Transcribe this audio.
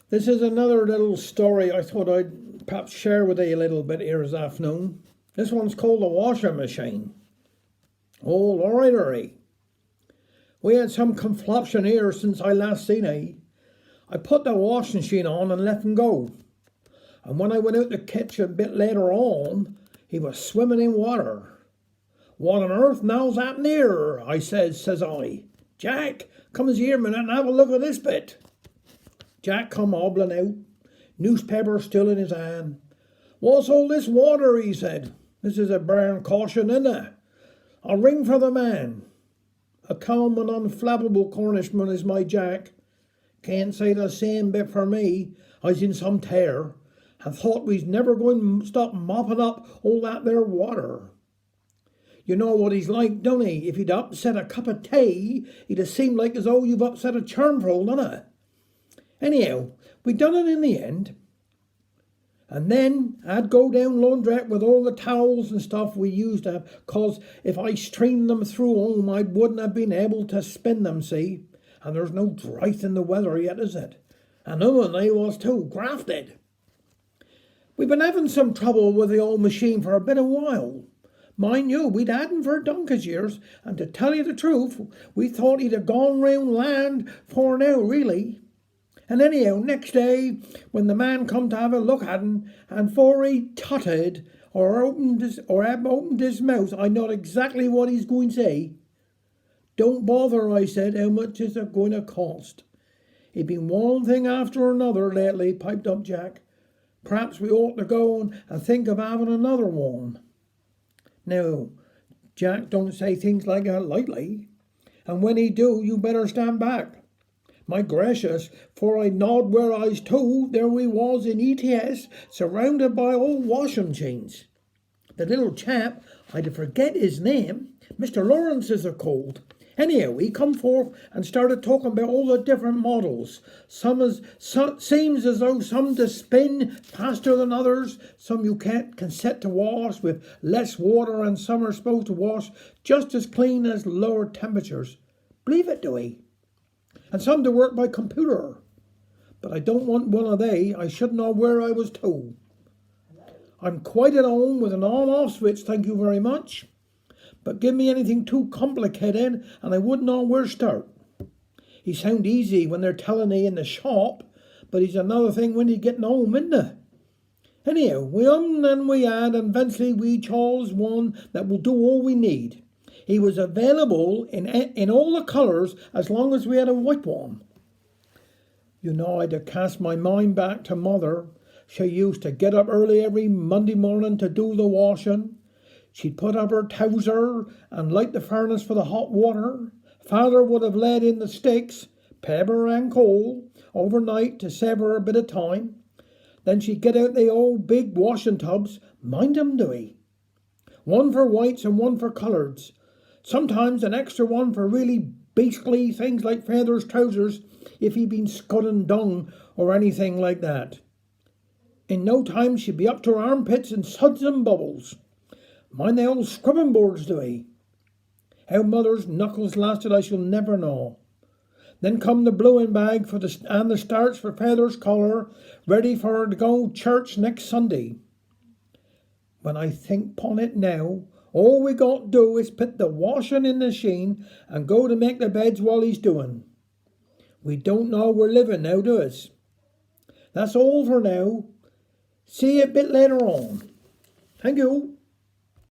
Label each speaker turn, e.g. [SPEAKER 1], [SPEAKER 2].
[SPEAKER 1] This is another little story I thought I'd perhaps share with you a little bit here this afternoon. This one's called the washing machine. Oh, alright. We had some confloption here since I last seen he. I put the washing machine on and let him go. And when I went out the kitchen a bit later on, he was swimming in water. What on earth now's happened here? I says I. Jack, come here a minute and have a look at this bit. Jack come hobbling out, newspaper still in his hand. What's all this water? He said. This is a burn caution, isn't it? I'll ring for the man. A calm and unflappable Cornishman is my Jack. Can't say the same bit for me. I was in some tear and thought we's never going to stop mopping up all that there water. You know what he's like, don't he? If he'd upset a cup of tea, he'd have seemed like as though you've upset a churnful, doesn't it? Anyhow, we done it in the end. And then I'd go down laundrette with all the towels and stuff we used to have, 'cause if I streamed them through home, I wouldn't have been able to spin them, see? And there's no drought in the weather yet, is it? And they was too, grafted. We've been having some trouble with the old machine for a bit of while. Mind you, we'd had him for donkey's years, and to tell you the truth, we thought he'd have gone round land for now, really. And anyhow, next day, when the man come to have a look at him, and for he tutted or opened his mouth, I know exactly what he's going to say. Don't bother, I said, how much is it going to cost? It's been one thing after another lately, piped up Jack. Perhaps we ought to go and think of having another one. Now, Jack don't say things like that lightly, and when he do, you better stand back. My gracious, for I nod where I's to, there we was in ETS, surrounded by old washing machines. The little chap, I'd forget his name, Mr. Lawrence is a called. Anyhow, he come forth and started talking about all the different models. Seems as though some to spin faster than others, some you can set to wash with less water, and some are supposed to wash just as clean as lower temperatures. Believe it, do he? And some to work by computer. But I don't want one of they. I should know where I was to. I'm quite at home with an on-off switch, thank you very much. But give me anything too complicated and I wouldn't know where to start. He sound easy when they're telling me in the shop, but he's another thing when he's getting home, isn't it? Anyhow, we and we had, and eventually we chose one that will do all we need. He was available in all the colours as long as we had a white one. You know, I'd have cast my mind back to Mother. She used to get up early every Monday morning to do the washing. She'd put up her towser and light the furnace for the hot water. Father would have laid in the sticks, pepper and coal, overnight to save her a bit of time. Then she'd get out the old big washing tubs, mind 'em, do he? One for whites and one for coloureds. Sometimes an extra one for really beastly things like Father's trousers if he'd been scudding dung or anything like that. In no time she'd be up to her armpits in suds and bubbles. Mind the old scrubbing boards, do he? How Mother's knuckles lasted I shall never know. Then come the bluing bag and the starch for Father's collar, ready for her to go church next Sunday. When I think upon it now, all we got to do is put the washing in the machine and go to make the beds while he's doing. We don't know we're living now, do us? That's all for now. See you a bit later on. Thank you.